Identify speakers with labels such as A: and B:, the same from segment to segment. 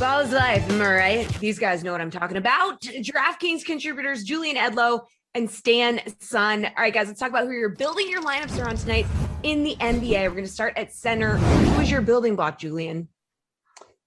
A: Ball is life, am I right? These guys know what I'm talking about. DraftKings contributors Julian, Edlow, and Stan Sun. All right, guys, let's talk about who you're building your lineups around tonight in the NBA. We're going to start at center. Who is your building block, Julian?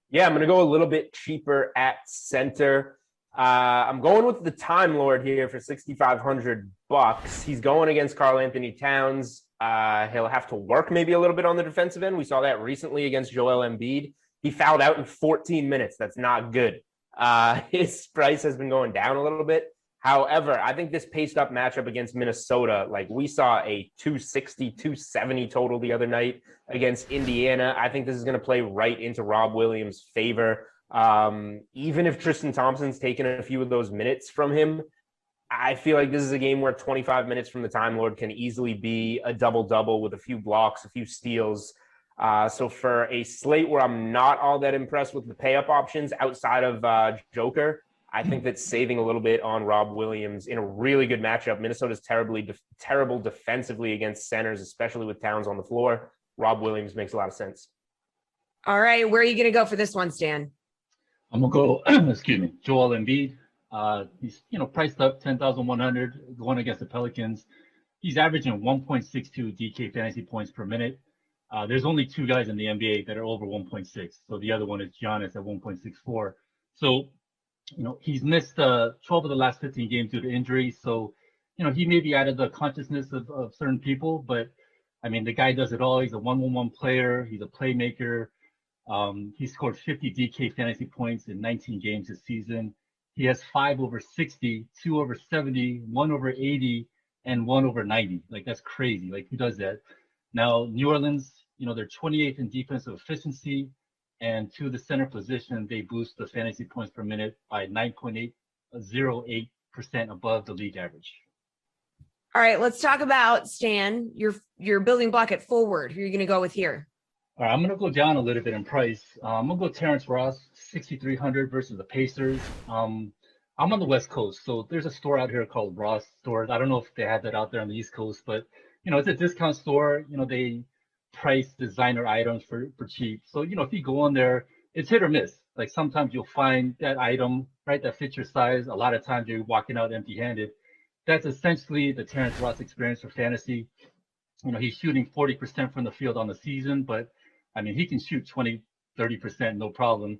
B: Yeah, I'm going to go a little bit cheaper at center. I'm going with the Time Lord here for $6,500. He's going against Karl Anthony Towns. He'll have to work maybe a little bit on the defensive end. We saw that recently against Joel Embiid. He fouled out in 14 minutes. That's not good. His price has been going down a little bit. However, I think this paced up matchup against Minnesota, like we saw a 260, 270 total the other night against Indiana. I think this is going to play right into Rob Williams' favor. Even if Tristan Thompson's taken a few of those minutes from him, I feel like this is a game where 25 minutes from the Time Lord can easily be a double-double with a few blocks, a few steals. So for a slate where I'm not all that impressed with the pay-up options outside of Joker, I think that saving a little bit on Rob Williams in a really good matchup. Minnesota's terrible defensively against centers, especially with Towns on the floor. Rob Williams makes a lot of sense.
A: All right, where are you going to go for this one, Stan?
C: I'm going to go, Joel Embiid. He's, priced up 10,100 going against the Pelicans. He's averaging 1.62 DK fantasy points per minute. There's only two guys in the NBA that are over 1.6. So the other one is Giannis at 1.64. So, he's missed 12 of the last 15 games due to injury. So, he may be out of the consciousness of certain people, but I mean, the guy does it all. He's a 1-1-1 player. He's a playmaker. He scored 50 DK fantasy points in 19 games this season. He has 5 over 60, 2 over 70, 1 over 80, and 1 over 90. Like, that's crazy. Like, who does that? Now, New Orleans, they're 28th in defensive efficiency, and to the center position, they boost the fantasy points per minute by 9.808% above the league average.
A: All right, let's talk about, Stan, your building block at forward. Who are you going to go with here?
C: All right, I'm going to go down a little bit in price. I'm going to go Terrence Ross, 6,300 versus the Pacers. I'm on the West Coast, so there's a store out here called Ross Stores. I don't know if they have that out there on the East Coast, but, it's a discount store. They price designer items for cheap. So, if you go on there, it's hit or miss. Like, sometimes you'll find that item, right, that fits your size. A lot of times you're walking out empty-handed. That's essentially the Terrence Ross experience for fantasy. He's shooting 40% from the field on the season, but I mean, he can shoot 20, 30%, no problem.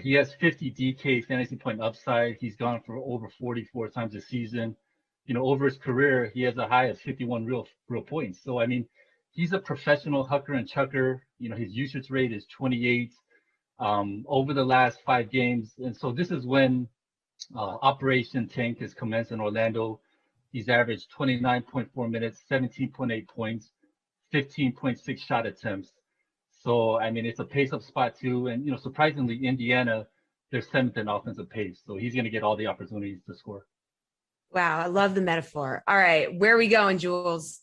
C: He has 50 DK fantasy point upside. He's gone for over 44 times a season. Over his career, he has a high of 51 real points. So, I mean, he's a professional hucker and chucker. His usage rate is 28 over the last 5 games. And so this is when Operation Tank has commenced in Orlando. He's averaged 29.4 minutes, 17.8 points, 15.6 shot attempts. So, I mean, it's a pace-up spot, too. And, surprisingly, Indiana, they're 7th in offensive pace. So he's going to get all the opportunities to score.
A: Wow, I love the metaphor. All right, where are we going, Jules?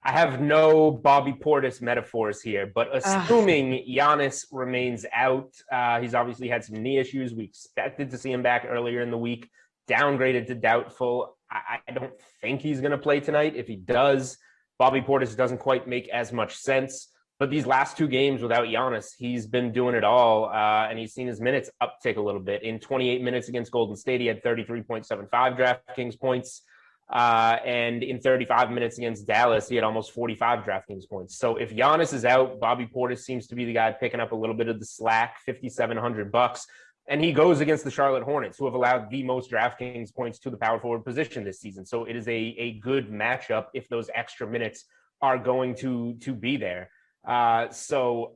B: I have no Bobby Portis metaphors here, but assuming Giannis remains out, he's obviously had some knee issues. We expected to see him back earlier in the week, downgraded to doubtful. I don't think he's going to play tonight. If he does, Bobby Portis doesn't quite make as much sense. But these last 2 games without Giannis, he's been doing it all, and he's seen his minutes uptick a little bit. In 28 minutes against Golden State, he had 33.75 DraftKings points. And in 35 minutes against Dallas, he had almost 45 DraftKings points. So if Giannis is out, Bobby Portis seems to be the guy picking up a little bit of the slack, $5,700. And he goes against the Charlotte Hornets, who have allowed the most DraftKings points to the power forward position this season. So it is a good matchup if those extra minutes are going to be there. So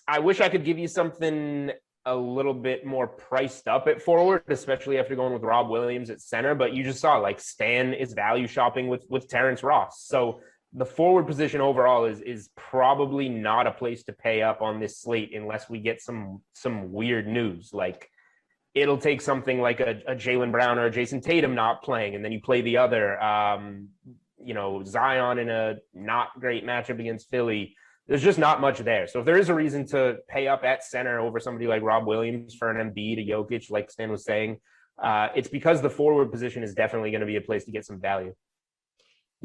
B: I wish I could give you something a little bit more priced up at forward, especially after going with Rob Williams at center, but you just saw like Stan is value shopping with Terrence Ross. So the forward position overall is probably not a place to pay up on this slate unless we get some weird news. Like it'll take something like a Jaylen Brown or a Jason Tatum not playing, and then you play the other, Zion in a not great matchup against Philly. There's just not much there. So if there is a reason to pay up at center over somebody like Rob Williams for an Embiid, a Jokic, like Stan was saying, it's because the forward position is definitely going to be a place to get some value.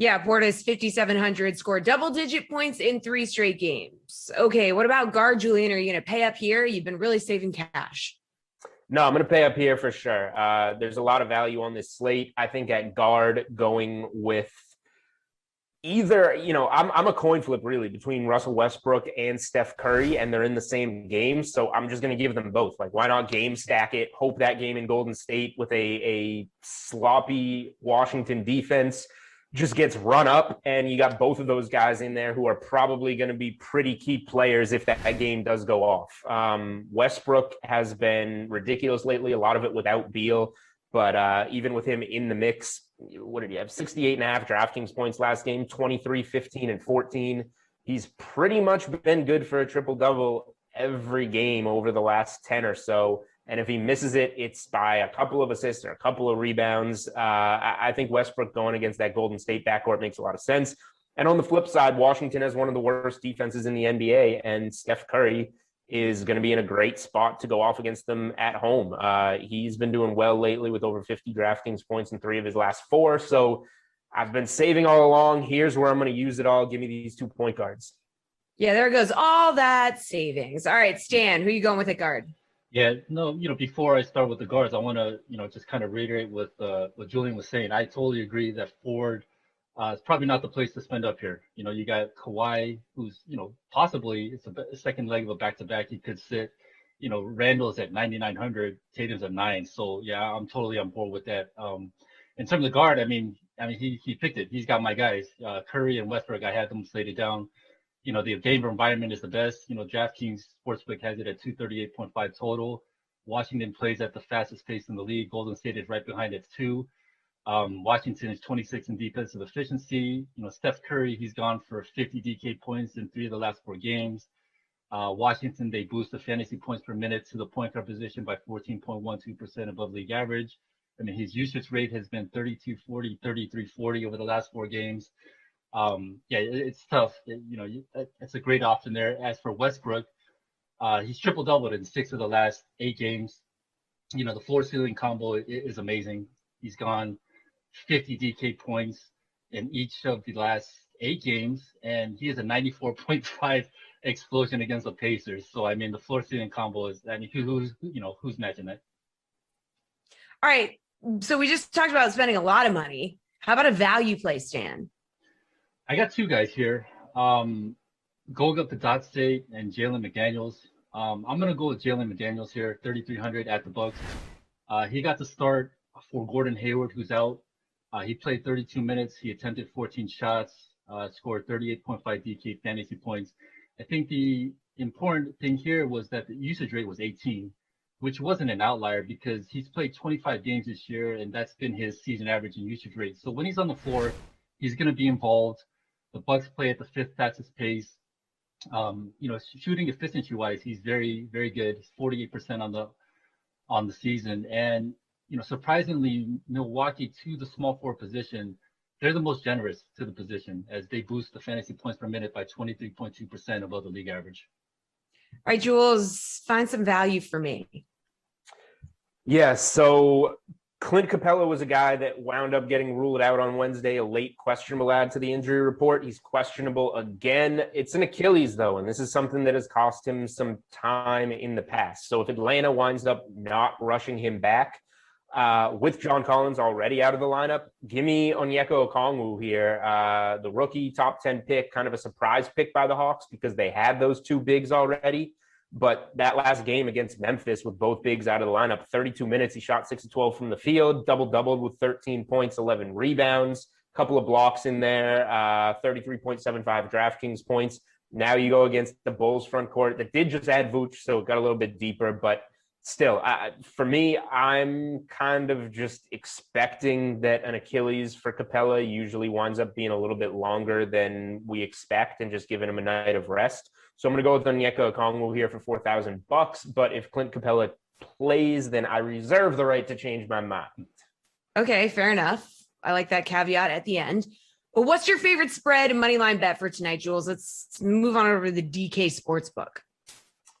A: Yeah, Portis 5,700, scored double-digit points in 3 straight games. Okay, what about guard, Julian? Are you going to pay up here? You've been really saving cash.
B: No, I'm going to pay up here for sure. There's a lot of value on this slate. I think at guard, going with either, I'm a coin flip really between Russell Westbrook and Steph Curry, and they're in the same game. So I'm just going to give them both. Like, why not game stack it? Hope that game in Golden State with a sloppy Washington defense just gets run up, and you got both of those guys in there who are probably going to be pretty key players if that game does go off. Westbrook has been ridiculous lately, a lot of it without Beal, but even with him in the mix, what did he have? 68.5 DraftKings points last game, 23, 15, and 14. He's pretty much been good for a triple-double every game over the last 10 or so. And if he misses it, it's by a couple of assists or a couple of rebounds. I think Westbrook going against that Golden State backcourt makes a lot of sense. And on the flip side, Washington has one of the worst defenses in the NBA, and Steph Curry is going to be in a great spot to go off against them at home. He's been doing well lately with over 50 DraftKings points in 3 of his last 4. So I've been saving all along. Here's where I'm going to use it all. Give me these 2 point guards.
A: Yeah, there goes all that savings. All right, Stan, who are you going with at guard?
C: Yeah, no, before I start with the guards, I want to, just kind of reiterate what Julian was saying. I totally agree that Ford is probably not the place to spend up here. You got Kawhi, who's, possibly it's a second leg of a back-to-back. He could sit. Randall's at 9,900, Tatum's at 9. So yeah, I'm totally on board with that. In terms of the guard, I mean, he picked it. He's got my guys, Curry and Westbrook. I had them slated down. The Denver environment is the best. DraftKings Sportsbook has it at 238.5 total. Washington plays at the fastest pace in the league. Golden State is right behind at 2. Washington is 26 in defensive efficiency. Steph Curry, he's gone for 50 DK points in 3 of the last 4 games. Washington, they boost the fantasy points per minute to the point guard position by 14.12% above league average. I mean, his usage rate has been 32-40, 33-40 over the last 4 games. It's tough. It's a great option there. As for Westbrook, he's triple doubled in 6 of the last 8 games. The floor ceiling combo is amazing. He's gone 50 DK points in each of the last 8 games, and he has a 94.5 explosion against the Pacers. So I mean, the floor ceiling combo is. I mean, who's matching that?
A: All right. So we just talked about spending a lot of money. How about a value play, Stan?
C: I got 2 guys here. Goga Padatse and Jalen McDaniels. I'm going to go with Jalen McDaniels here, 3,300 at the Bucks. He got the start for Gordon Hayward, who's out. He played 32 minutes. He attempted 14 shots, scored 38.5 DK fantasy points. I think the important thing here was that the usage rate was 18, which wasn't an outlier because he's played 25 games this year, and that's been his season average in usage rate. So when he's on the floor, he's going to be involved. The Bucks play at the 5th fastest pace. Shooting efficiency-wise, he's very, very good. He's 48% on the season. And, surprisingly, Milwaukee to the small forward position, they're the most generous to the position as they boost the fantasy points per minute by 23.2% above the league average.
A: All right, Jules, find some value for me.
B: Yeah, so Clint Capella was a guy that wound up getting ruled out on Wednesday, a late questionable add to the injury report. He's questionable again. It's an Achilles, though, and this is something that has cost him some time in the past. So if Atlanta winds up not rushing him back, with John Collins already out of the lineup, give me Onyeka Okongwu here, the rookie top 10 pick, kind of a surprise pick by the Hawks because they had those 2 bigs already. But that last game against Memphis with both bigs out of the lineup, 32 minutes, he shot 6 of 12 from the field, doubled with 13 points, 11 rebounds, a couple of blocks in there, 33.75 DraftKings points. Now you go against the Bulls front court that did just add Vooch, so it got a little bit deeper. But still, for me, I'm kind of just expecting that an Achilles for Capella usually winds up being a little bit longer than we expect and just giving him a night of rest. So I'm going to go with Onyeka Okongwu here for $4,000. But if Clint Capella plays, then I reserve the right to change my mind. Okay,
A: fair enough. I like that caveat at the end. But what's your favorite spread and money line bet for tonight, Jules? Let's move on over to the DK Sportsbook.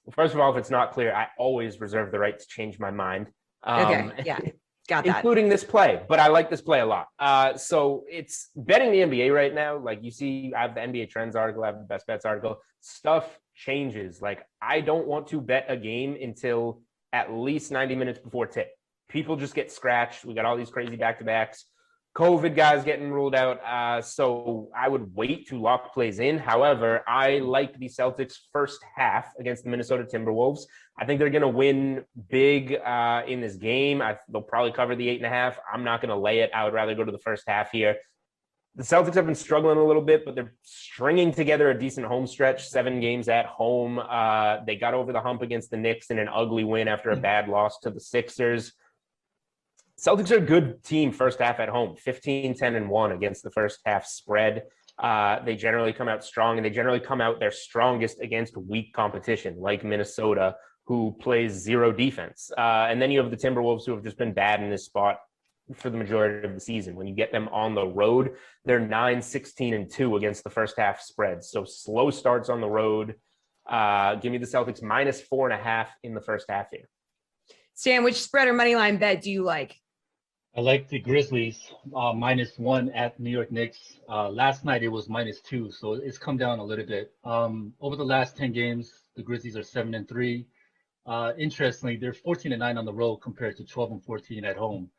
B: Well, first of all, if it's not clear, I always reserve the right to change my mind.
A: Okay, yeah. Got that.
B: Including this play, but I like this play a lot. So it's betting the NBA right now. Like you see, I have the NBA Trends article, I have the Best Bets article. Stuff changes. Like I don't want to bet a game until at least 90 minutes before tip. People just get scratched. We got all these crazy back-to-backs. COVID guys getting ruled out. So I would wait to lock plays in. However, I like the Celtics first half against the Minnesota Timberwolves. I think they're going to win big in this game. They'll probably cover the 8.5. I'm not going to lay it. I would rather go to the first half here. The Celtics have been struggling a little bit, but they're stringing together a decent home stretch, 7 games at home. They got over the hump against the Knicks in an ugly win after a bad loss to the Sixers. Celtics are a good team first half at home, 15-10-1 against the first half spread. They generally come out strong, and they generally come out their strongest against weak competition like Minnesota, who plays zero defense. And then you have the Timberwolves, who have just been bad in this spot for the majority of the season. When you get them on the road, they're 9-16-2 against the first half spread. So slow starts on the road. Give me the Celtics -4.5 in the first half here.
A: Stan, which spread or money line bet do you like?
C: I like the Grizzlies -1 at New York Knicks. Last night it was -2, so it's come down a little bit. Over the last 10 games, the Grizzlies are 7-3. Interestingly, they're 14-9 on the road compared to 12-14 at home.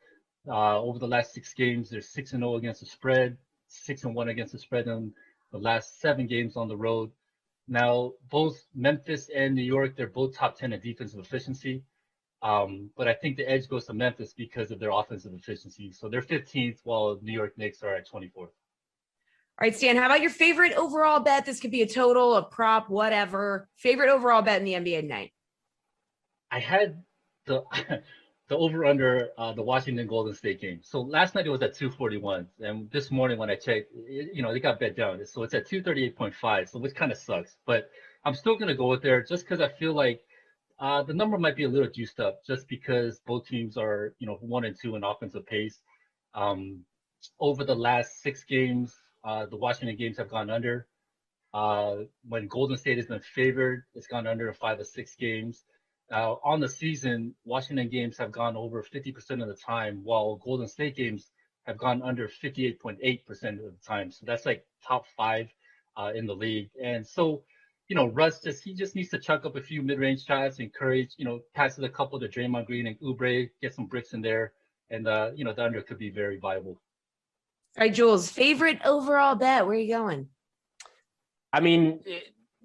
C: Over the last 6 games, they're 6-0 against the spread, 6-1 against the spread in the last 7 games on the road. Now, both Memphis and New York, they're both top 10 in defensive efficiency. But I think the edge goes to Memphis because of their offensive efficiency. So they're 15th, while New York Knicks are at 24th.
A: All right, Stan, how about your favorite overall bet? This could be a total, a prop, whatever. Favorite overall bet in the NBA tonight? I
C: had the the over-under the Washington Golden State game. So last night it was at 241. And this morning when I checked, they got bet down. So it's at 238.5, so which kind of sucks. But I'm still going to go with there just because I feel like the number might be a little juiced up just because both teams are, 1 and 2 in offensive pace. Over the last 6 games, the Washington games have gone under. When Golden State has been favored, it's gone under in 5 of 6 games. On the season, Washington games have gone over 50% of the time, while Golden State games have gone under 58.8% of the time. So that's like top 5 in the league. And so, Russ he just needs to chuck up a few mid-range shots, encourage, passes a couple to Draymond Green and Oubre, get some bricks in there, and the under could be very viable.
A: All right, Jules, favorite overall bet? Where are you going?
B: I mean,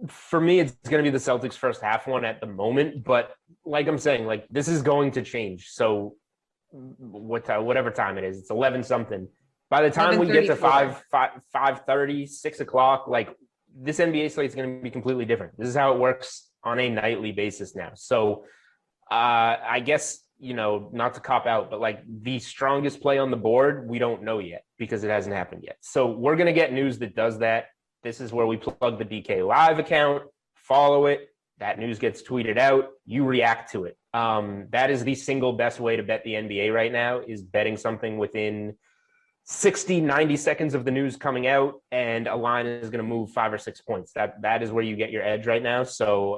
B: for me, it's going to be the Celtics first half one at the moment, but like I'm saying, like this is going to change. So whatever time it is, it's 11 something. By the time we get to 5:30, 6 o'clock, like this NBA slate is going to be completely different. This is how it works on a nightly basis now. So I guess, not to cop out, but like the strongest play on the board, we don't know yet because it hasn't happened yet. So we're going to get news that does that. This is where we plug the DK Live account, follow it. That news gets tweeted out. You react to it. That is the single best way to bet the NBA right now, is betting something within 60, 90 seconds of the news coming out, and a line is going to move 5 or 6 points. That is where you get your edge right now. So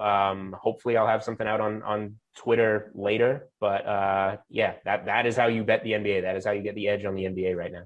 B: hopefully I'll have something out on Twitter later. But that is how you bet the NBA. That is how you get the edge on the NBA right now.